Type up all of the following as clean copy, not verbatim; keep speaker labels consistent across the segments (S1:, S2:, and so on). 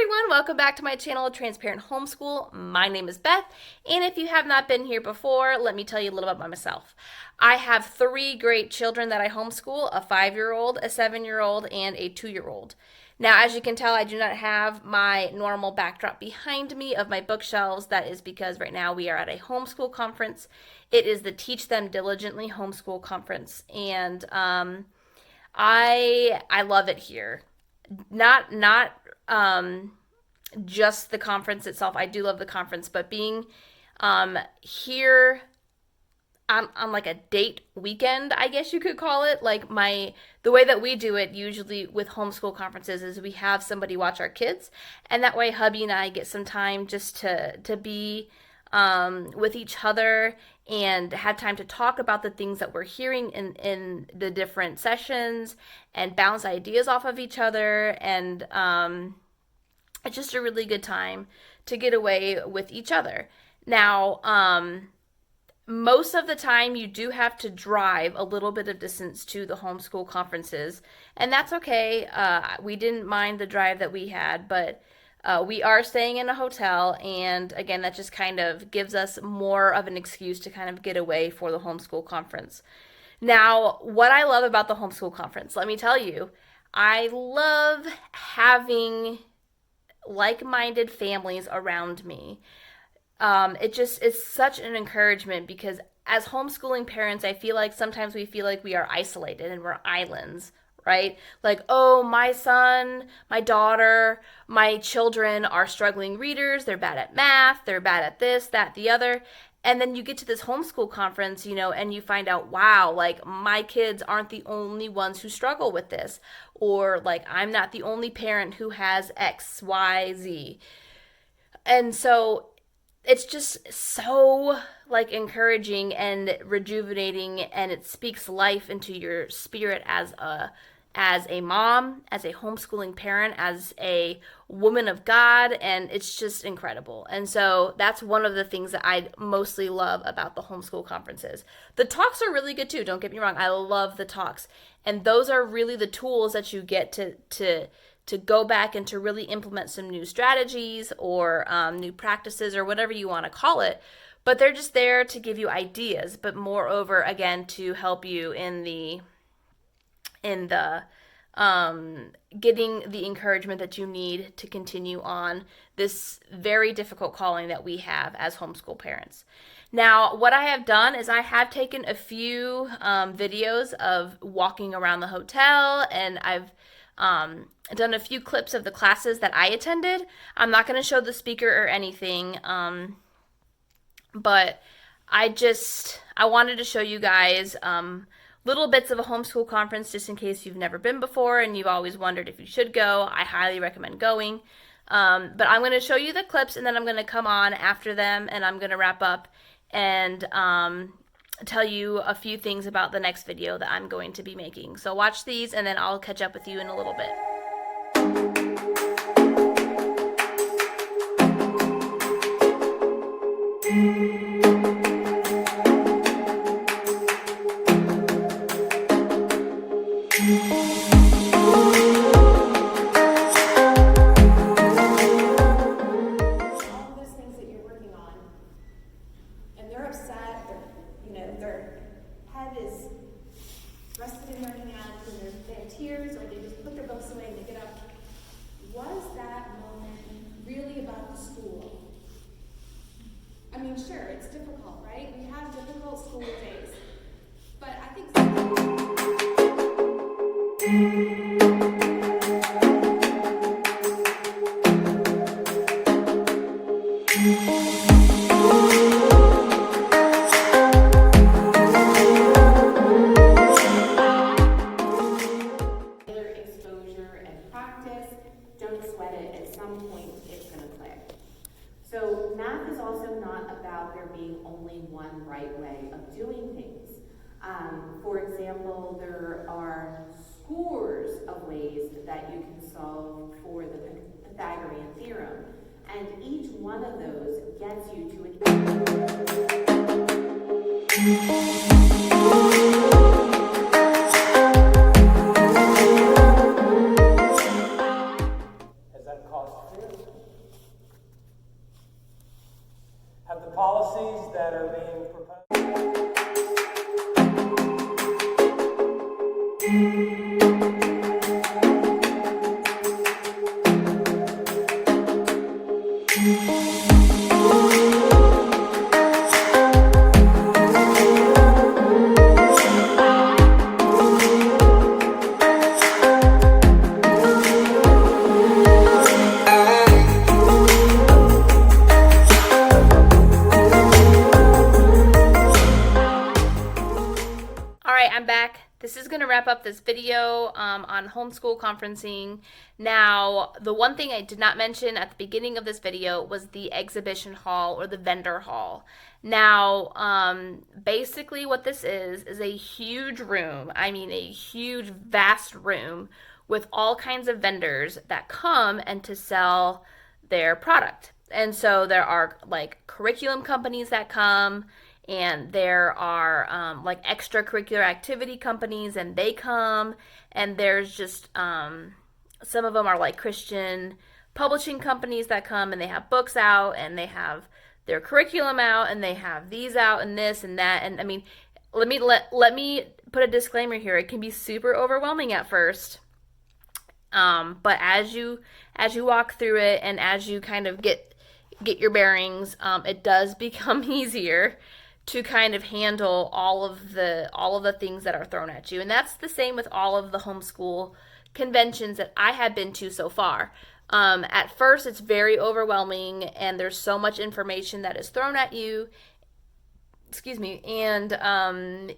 S1: everyone, welcome back to my channel, Transparent Homeschool. My name is Beth, and if you have not been here before, let me tell you a little about myself. I have three great children that I homeschool, a 5-year-old, a 7-year-old, and a 2-year-old. Now, as you can tell, I do not have my normal backdrop behind me of my bookshelves. That is because right now we are at a homeschool conference. It is the Teach Them Diligently Homeschool Conference, and I love it here. Not just the conference itself. I do love the conference, but being here on like a date weekend, I guess you could call it. Like the way that we do it usually with homeschool conferences is we have somebody watch our kids, and that way hubby and I get some time just to be with each other and have time to talk about the things that we're hearing in the different sessions and bounce ideas off of each other. And it's just a really good time to get away with each other. Now, most of the time you do have to drive a little bit of distance to the homeschool conferences, and that's okay. We didn't mind the drive that we had, but we are staying in a hotel, and again, that just kind of gives us more of an excuse to kind of get away for the homeschool conference. Now, what I love about the homeschool conference, let me tell you, I love having like-minded families around me. It just is such an encouragement because as homeschooling parents, I feel like sometimes we feel like we are isolated and we're islands, right? Like, oh, my son, my daughter, my children are struggling readers. They're bad at math. They're bad at this, that, the other. And then you get to this homeschool conference, and you find out, wow, like my kids aren't the only ones who struggle with this. Or like I'm not the only parent who has X, Y, Z. And so it's just so like encouraging and rejuvenating, and it speaks life into your spirit as a mom, as a homeschooling parent, as a woman of God, and it's just incredible. And so that's one of the things that I mostly love about the homeschool conferences. The talks are really good too, don't get me wrong. I love the talks, and those are really the tools that you get to go back and to really implement some new strategies or new practices or whatever you want to call it. But they're just there to give you ideas, but moreover, again, to help you in the getting the encouragement that you need to continue on this very difficult calling that we have as homeschool parents. Now, what I have done is I have taken a few videos of walking around the hotel, and I've done a few clips of the classes that I attended. I'm not going to show the speaker or anything, but I wanted to show you guys little bits of a homeschool conference just in case you've never been before and you've always wondered if you should go. I highly recommend going. But I'm going to show you the clips, and then I'm going to come on after them, and I'm going to wrap up and tell you a few things about the next video that I'm going to be making. So watch these, and then I'll catch up with you in a little bit.
S2: Their head is rested in their hands, and they have tears, or they just put their books away and they get up. Was that moment really about the school? I mean, sure, it's difficult, right? We have difficult school days, but I think don't sweat it. At some point, it's going to click. So math is also not about there being only one right way of doing things. For example, there are scores of ways that you can solve for the Pythagorean theorem, and each one of those gets you to
S3: Has that cost fair? policies that are being proposed.
S1: I'm back. This is going to wrap up this video on homeschool conferencing. Now, the one thing I did not mention at the beginning of this video was the exhibition hall or the vendor hall. Now, basically what this is a huge room. I mean, a huge, vast room with all kinds of vendors that come and to sell their product. And so there are like curriculum companies that come, and there are like extracurricular activity companies, and they come, and there's just some of them are like Christian publishing companies that come, and they have books out, and they have their curriculum out, and they have these out, and this and that. And I mean, let me put a disclaimer here. It can be super overwhelming at first, but as you walk through it, and as you kind of get your bearings, it does become easier to kind of handle all of the things that are thrown at you. And that's the same with all of the homeschool conventions that I have been to so far. At first, it's very overwhelming, and there's so much information that is thrown at you. Excuse me. And I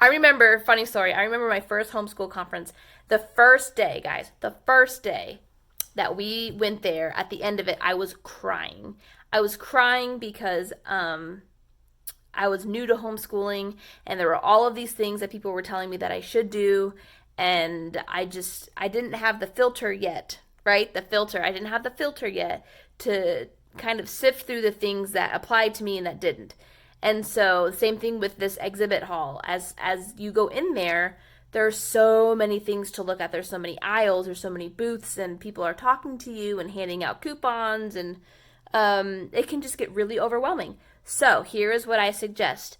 S1: remember, funny story, I remember my first homeschool conference. The first day, guys, the first day that we went there, at the end of it, I was crying. I was crying because I was new to homeschooling, and there were all of these things that people were telling me that I should do, and I didn't have the filter yet, right? I didn't have the filter yet to kind of sift through the things that applied to me and that didn't. And so, same thing with this exhibit hall. As you go in there, there are so many things to look at. There's so many aisles, there's so many booths, and people are talking to you and handing out coupons, and it can just get really overwhelming. So here is what I suggest.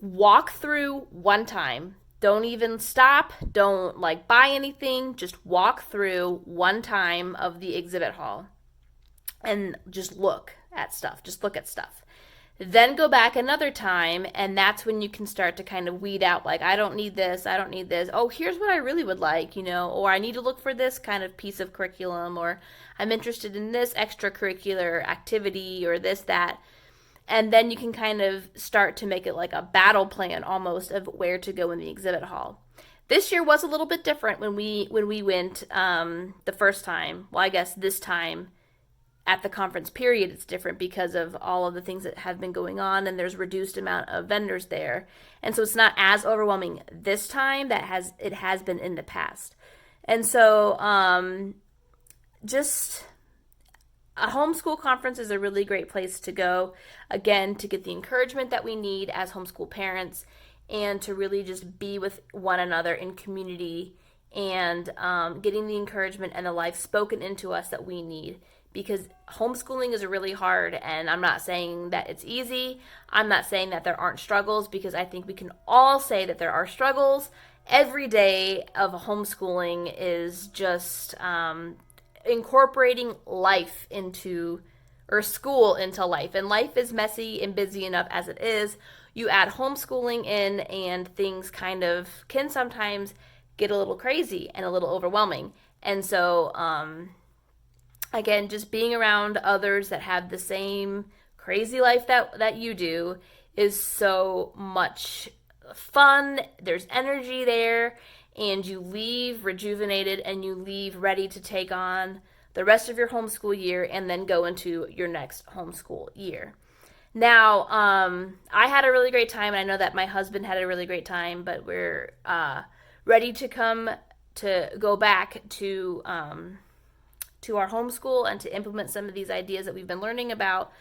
S1: Walk through one time. Don't even stop. Don't like buy anything. Just walk through one time of the exhibit hall and just look at stuff. Just look at stuff. Then go back another time, and that's when you can start to kind of weed out, like, I don't need this, I don't need this. Oh, here's what I really would like, or I need to look for this kind of piece of curriculum, or I'm interested in this extracurricular activity, or this, that. And then you can kind of start to make it like a battle plan almost of where to go in the exhibit hall. This year was a little bit different when we went the first time. Well, I guess this time at the conference period, it's different because of all of the things that have been going on, and there's reduced amount of vendors there. And so it's not as overwhelming this time that it has been in the past. And so just a homeschool conference is a really great place to go, again, to get the encouragement that we need as homeschool parents, and to really just be with one another in community, and getting the encouragement and the life spoken into us that we need. Because homeschooling is really hard, and I'm not saying that it's easy. I'm not saying that there aren't struggles, because I think we can all say that there are struggles. Every day of homeschooling is just incorporating life into, or school into life. And life is messy and busy enough as it is. You add homeschooling in, and things kind of can sometimes get a little crazy and a little overwhelming. And so, again, just being around others that have the same crazy life that you do is so much fun. There's energy there, and you leave rejuvenated, and you leave ready to take on the rest of your homeschool year and then go into your next homeschool year. Now, I had a really great time, and I know that my husband had a really great time, but we're ready to go back to our homeschool and to implement some of these ideas that we've been learning about.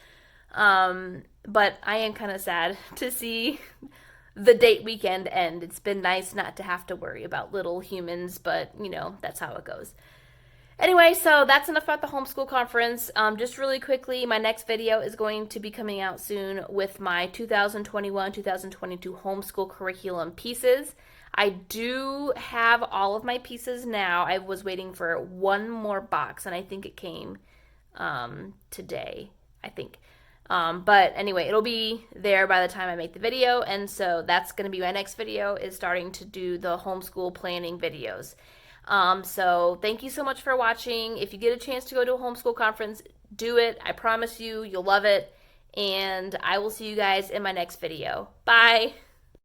S1: But I am kind of sad to see the date weekend end. It's been nice not to have to worry about little humans, but that's how it goes. Anyway, so that's enough about the homeschool conference. Just really quickly, my next video is going to be coming out soon with my 2021-2022 homeschool curriculum pieces. I do have all of my pieces now. I was waiting for one more box, and I think it came today, I think. But anyway, it'll be there by the time I make the video, and so that's going to be my next video, is starting to do the homeschool planning videos. So thank you so much for watching. If you get a chance to go to a homeschool conference, do it. I promise you, you'll love it. And I will see you guys in my next video. Bye.